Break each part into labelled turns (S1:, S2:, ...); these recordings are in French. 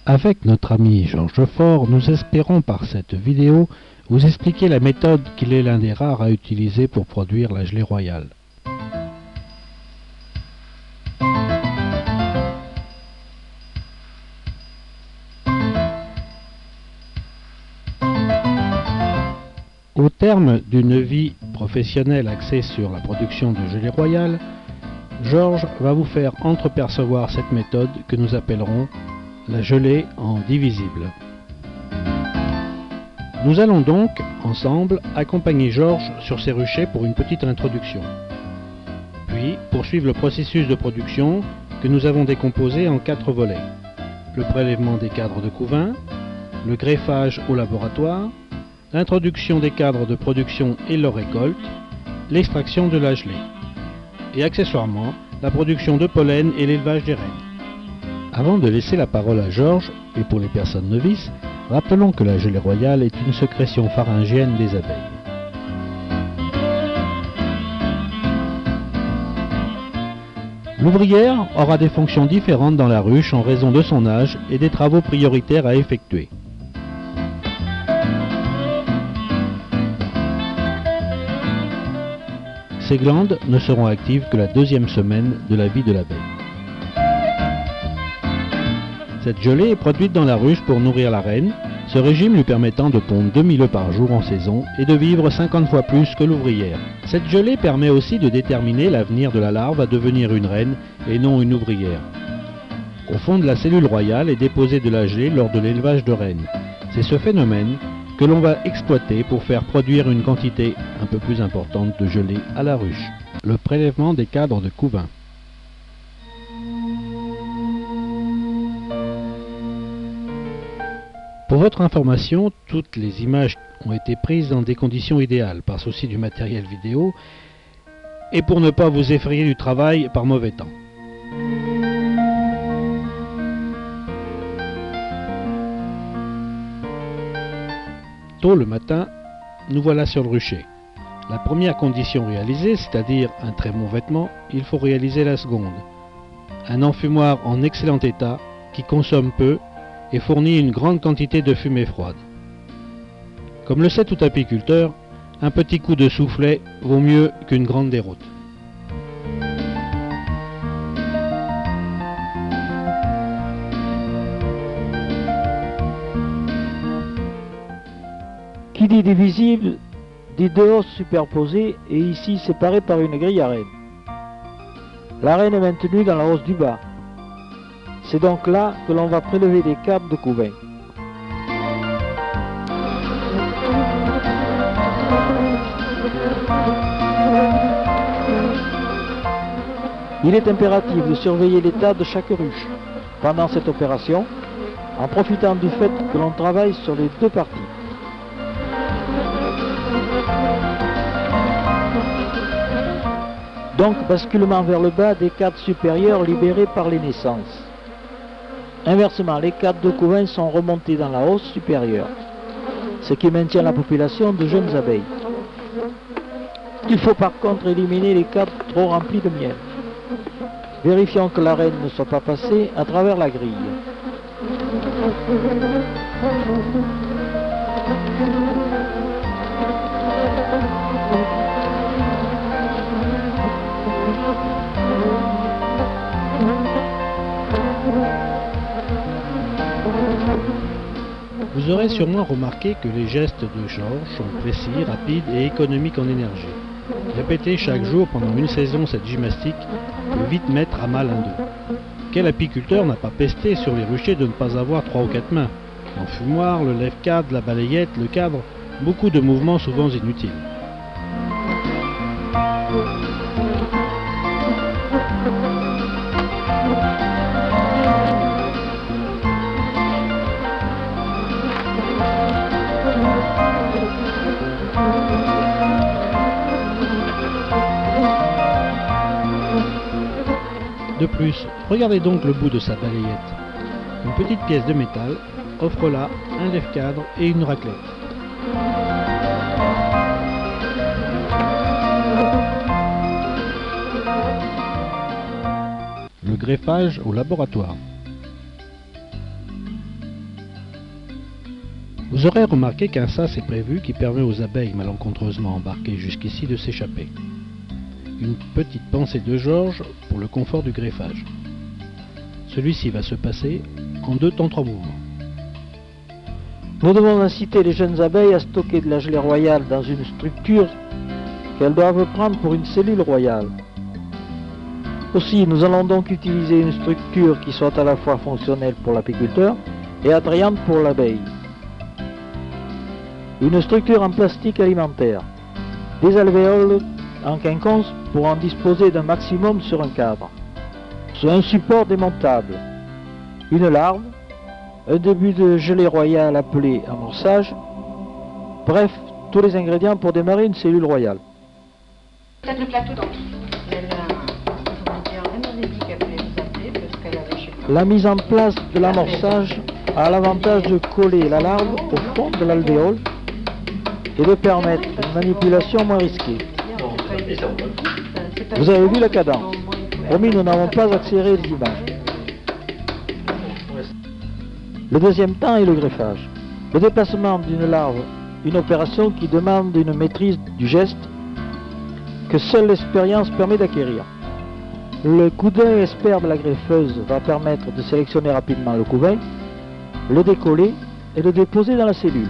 S1: Avec notre ami Georges Faure, nous espérons par cette vidéo vous expliquer la méthode qu'il est l'un des rares à utiliser pour produire la gelée royale. Au terme d'une vie professionnelle axée sur la production de gelée royale, Georges va vous faire entreapercevoir cette méthode que nous appellerons la gelée en divisible. Nous allons donc, ensemble, accompagner Georges sur ses ruchers pour une petite introduction. Puis, poursuivre le processus de production que nous avons décomposé en 4 volets. Le prélèvement des cadres de couvain, le greffage au laboratoire, l'introduction des cadres de production et leur récolte, l'extraction de la gelée, et accessoirement la production de pollen et l'élevage des reines. Avant de laisser la parole à Georges, et pour les personnes novices, rappelons que la gelée royale est une sécrétion pharyngienne des abeilles. L'ouvrière aura des fonctions différentes dans la ruche en raison de son âge et des travaux prioritaires à effectuer. Ces glandes ne seront actives que la 2e semaine de la vie de l'abeille. Cette gelée est produite dans la ruche pour nourrir la reine, ce régime lui permettant de pondre 2000 œufs par jour en saison et de vivre 50 fois plus que l'ouvrière. Cette gelée permet aussi de déterminer l'avenir de la larve à devenir une reine et non une ouvrière. Au fond de la cellule royale est déposée de la gelée lors de l'élevage de reines. C'est ce phénomène que l'on va exploiter pour faire produire une quantité un peu plus importante de gelée à la ruche. Le prélèvement des cadres de couvain. Pour votre information, toutes les images ont été prises dans des conditions idéales par souci du matériel vidéo et pour ne pas vous effrayer du travail par mauvais temps. Tôt le matin, nous voilà sur le rucher. La première condition réalisée, c'est-à-dire un très bon vêtement, il faut réaliser la seconde. Un enfumoir en excellent état qui consomme peu et fournit une grande quantité de fumée froide. Comme le sait tout apiculteur, un petit coup de soufflet vaut mieux qu'une grande déroute.
S2: Qui dit divisible, dit 2 hausses superposées et ici séparées par une grille à reine. La reine est maintenue dans la hausse du bas. C'est donc là que l'on va prélever des cadres de couvain. Il est impératif de surveiller l'état de chaque ruche pendant cette opération, en profitant du fait que l'on travaille sur les 2 parties. Donc basculement vers le bas des cadres supérieurs libérés par les naissances. Inversement, les cadres de couvain sont remontés dans la hausse supérieure, ce qui maintient la population de jeunes abeilles. Il faut par contre éliminer les cadres trop remplis de miel. Vérifions que la reine ne soit pas passée à travers la grille.
S1: Vous aurez sûrement remarqué que les gestes de Georges sont précis, rapides et économiques en énergie. Répéter chaque jour pendant une saison cette gymnastique peut vite mettre à mal un d'eux. Quel apiculteur n'a pas pesté sur les ruchers de ne pas avoir 3 ou 4 mains? L'enfumoir, le lève-cadre, la balayette, le cadre, beaucoup de mouvements souvent inutiles. De plus, regardez donc le bout de sa balayette. Une petite pièce de métal offre là un lève-cadre et une raclette. Le greffage au laboratoire. Vous aurez remarqué qu'un sas est prévu qui permet aux abeilles malencontreusement embarquées jusqu'ici de s'échapper. Une petite pensée de Georges pour le confort du greffage. Celui-ci va se passer en 2 temps 3 mouvements.
S2: Nous devons inciter les jeunes abeilles à stocker de la gelée royale dans une structure qu'elles doivent prendre pour une cellule royale. Aussi, nous allons donc utiliser une structure qui soit à la fois fonctionnelle pour l'apiculteur et attrayante pour l'abeille. Une structure en plastique alimentaire, des alvéoles en quinconce pour en disposer d'un maximum sur un cadre, sur un support démontable, une larve, un début de gelée royale appelé amorçage, bref, tous les ingrédients pour démarrer une cellule royale.
S3: Peut-être le plateau dans
S2: La mise en place de l'amorçage a l'avantage de coller la larve au fond de l'alvéole et de permettre une manipulation moins risquée. Vous avez vu la cadence. Promis, nous n'avons pas accéléré les images. Le deuxième temps est le greffage. Le déplacement d'une larve, une opération qui demande une maîtrise du geste que seule l'expérience permet d'acquérir. Le coup d'œil expert de la greffeuse va permettre de sélectionner rapidement le couvain, le décoller et le déposer dans la cellule.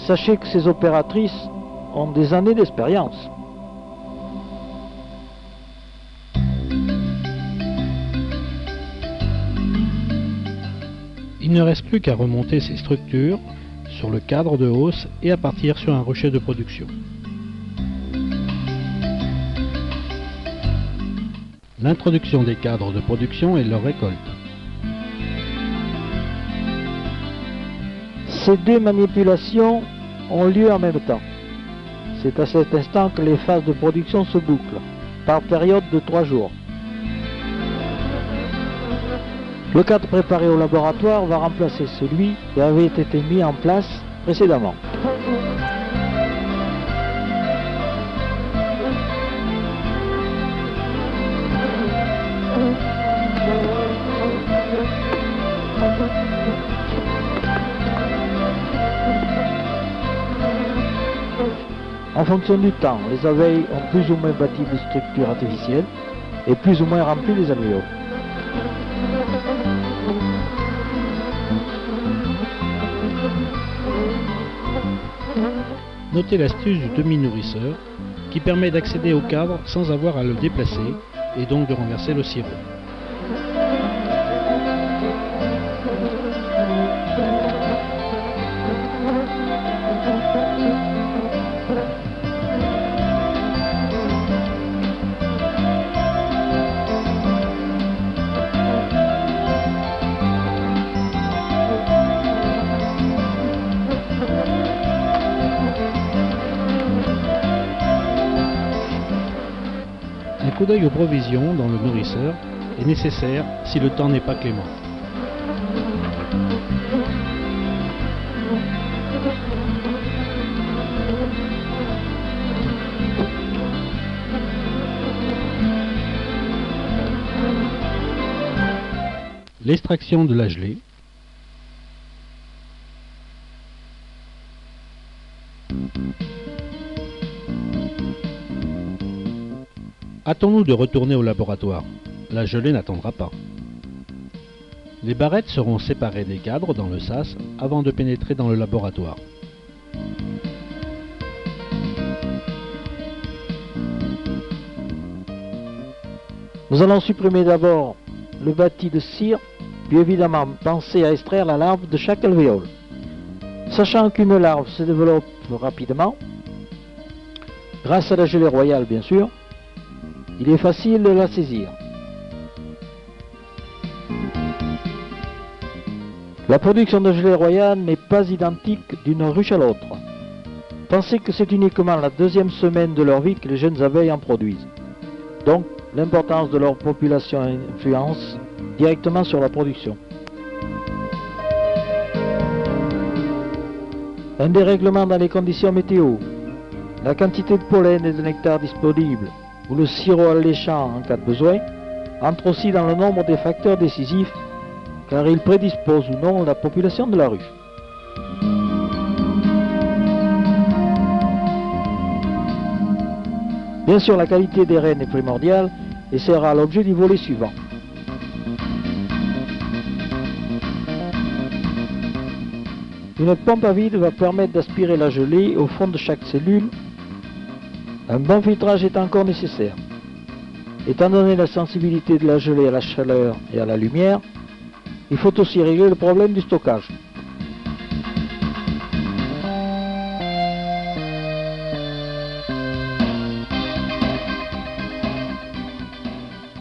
S2: Sachez que ces opératrices ont des années d'expérience.
S1: Il ne reste plus qu'à remonter ces structures sur le cadre de hausse et à partir sur un rucher de production. L'introduction des cadres de production et leur récolte.
S2: Ces 2 manipulations ont lieu en même temps. C'est à cet instant que les phases de production se bouclent, par période de 3 jours. Le cadre préparé au laboratoire va remplacer celui qui avait été mis en place précédemment. En fonction du temps, les abeilles ont plus ou moins bâti des structures artificielles et plus ou moins rempli les alvéoles.
S1: Notez l'astuce du demi-nourrisseur qui permet d'accéder au cadre sans avoir à le déplacer et donc de renverser le sirop. Un coup d'œil aux provisions dans le nourrisseur est nécessaire si le temps n'est pas clément. L'extraction de la gelée. Hâtons-nous de retourner au laboratoire. La gelée n'attendra pas. Les barrettes seront séparées des cadres dans le sas avant de pénétrer dans le laboratoire.
S2: Nous allons supprimer d'abord le bâti de cire, puis évidemment penser à extraire la larve de chaque alvéole. Sachant qu'une larve se développe rapidement, grâce à la gelée royale bien sûr, il est facile de la saisir. La production de gelée royale n'est pas identique d'une ruche à l'autre. Pensez que c'est uniquement la 2e semaine de leur vie que les jeunes abeilles en produisent. Donc, l'importance de leur population influence directement sur la production. Un dérèglement dans les conditions météo, la quantité de pollen et de nectar disponible ou le sirop alléchant en cas de besoin entre aussi dans le nombre des facteurs décisifs car ils prédisposent ou non la population de la ruche. Bien sûr, la qualité des rennes est primordiale et sera l'objet du volet suivant. Une pompe à vide va permettre d'aspirer la gelée au fond de chaque cellule. Un bon filtrage est encore nécessaire. Étant donné la sensibilité de la gelée à la chaleur et à la lumière, il faut aussi régler le problème du stockage.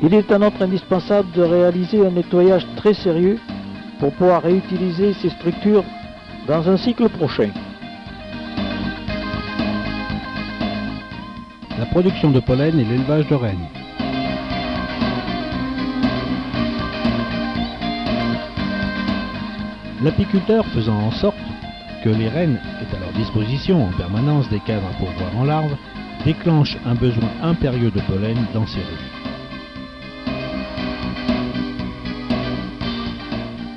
S2: Il est en outre indispensable de réaliser un nettoyage très sérieux pour pouvoir réutiliser ces structures dans un cycle prochain.
S1: La production de pollen et l'élevage de rennes. L'apiculteur faisant en sorte que les rennes aient à leur disposition en permanence des cadres à pourvoir en larves, déclenche un besoin impérieux de pollen dans ces ruches.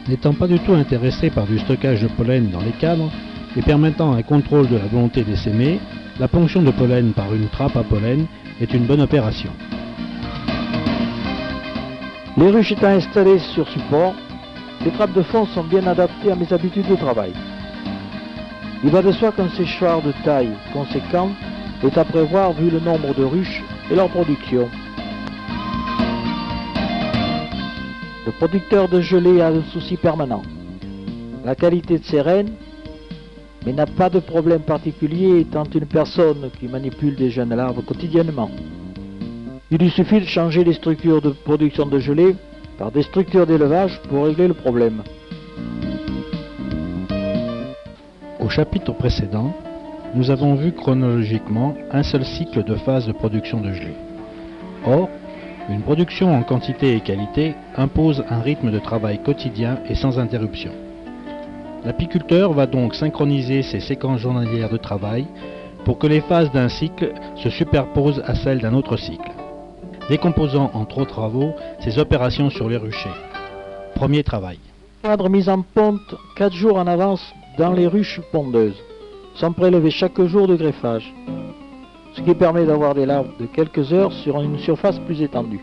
S1: N'étant pas du tout intéressé par du stockage de pollen dans les cadres et permettant un contrôle de la volonté d'essaimer, la ponction de pollen par une trappe à pollen est une bonne opération.
S2: Les ruches étant installées sur support, les trappes de fond sont bien adaptées à mes habitudes de travail. Il va de soi qu'un séchoir de taille conséquente est à prévoir vu le nombre de ruches et leur production. Le producteur de gelée a un souci permanent, la qualité de ses rennes, mais n'a pas de problème particulier étant une personne qui manipule des jeunes larves quotidiennement. Il lui suffit de changer les structures de production de gelée par des structures d'élevage pour régler le problème.
S1: Au chapitre précédent, nous avons vu chronologiquement un seul cycle de phase de production de gelée. Or, une production en quantité et qualité impose un rythme de travail quotidien et sans interruption. L'apiculteur va donc synchroniser ses séquences journalières de travail pour que les phases d'un cycle se superposent à celles d'un autre cycle, décomposant en 3 travaux ses opérations sur les ruchers. Premier travail.
S2: Cadre mis en ponte 4 jours en avance dans les ruches pondeuses, sont prélevés chaque jour de greffage, ce qui permet d'avoir des larves de quelques heures sur une surface plus étendue.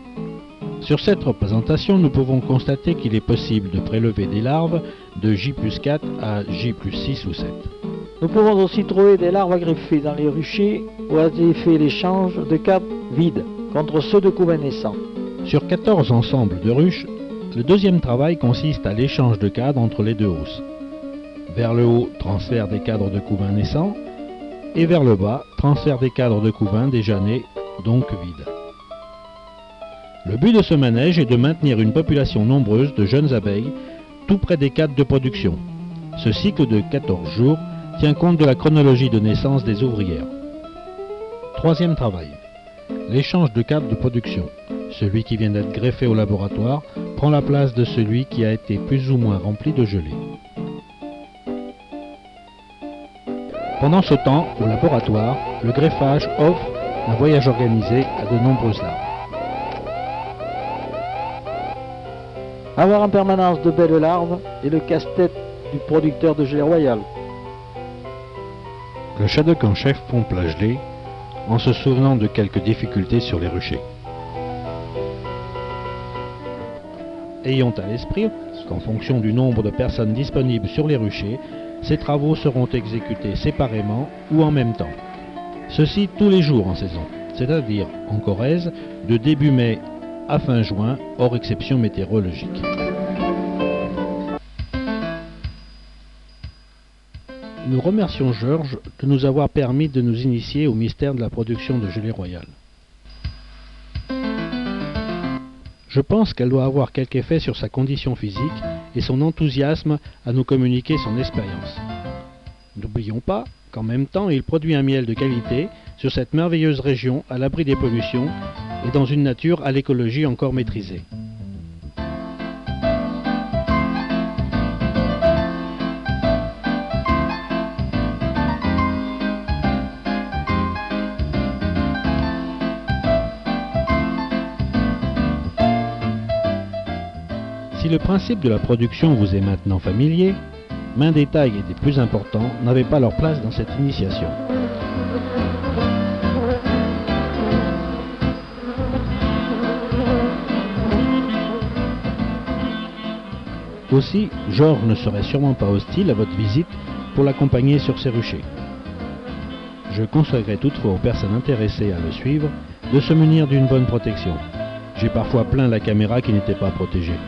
S1: Sur cette représentation, nous pouvons constater qu'il est possible de prélever des larves de J+4 à J+6 ou 7.
S2: Nous pouvons aussi trouver des larves à greffer dans les ruchers où a été fait l'échange de cadres vides contre ceux de couvains naissants.
S1: Sur 14 ensembles de ruches, le deuxième travail consiste à l'échange de cadres entre les deux hausses. Vers le haut, transfert des cadres de couvains naissants, et vers le bas, transfert des cadres de couvains déjà nés, donc vides. Le but de ce manège est de maintenir une population nombreuse de jeunes abeilles tout près des cadres de production. Ce cycle de 14 jours tient compte de la chronologie de naissance des ouvrières. Troisième travail. L'échange de cadres de production. Celui qui vient d'être greffé au laboratoire prend la place de celui qui a été plus ou moins rempli de gelée. Pendant ce temps, au laboratoire, le greffage offre un voyage organisé à de nombreuses larves.
S2: Avoir en permanence de belles larves est le casse-tête du producteur de gelée royale.
S1: Le shadok en chef pompe la gelée en se souvenant de quelques difficultés sur les ruchers. Ayons à l'esprit qu'en fonction du nombre de personnes disponibles sur les ruchers, ces travaux seront exécutés séparément ou en même temps. Ceci tous les jours en saison, c'est-à-dire en Corrèze, de début mai à fin juin, hors exception météorologique. Nous remercions Georges de nous avoir permis de nous initier au mystère de la production de gelée royale. Je pense qu'elle doit avoir quelque effet sur sa condition physique et son enthousiasme à nous communiquer son expérience. N'oublions pas qu'en même temps, il produit un miel de qualité sur cette merveilleuse région à l'abri des pollutions et dans une nature à l'écologie encore maîtrisée. Si le principe de la production vous est maintenant familier, main détail et des plus importants n'avaient pas leur place dans cette initiation. Aussi, Georges ne serait sûrement pas hostile à votre visite pour l'accompagner sur ses ruchers. Je conseillerais toutefois aux personnes intéressées à le suivre de se munir d'une bonne protection. J'ai parfois plaint la caméra qui n'était pas protégée.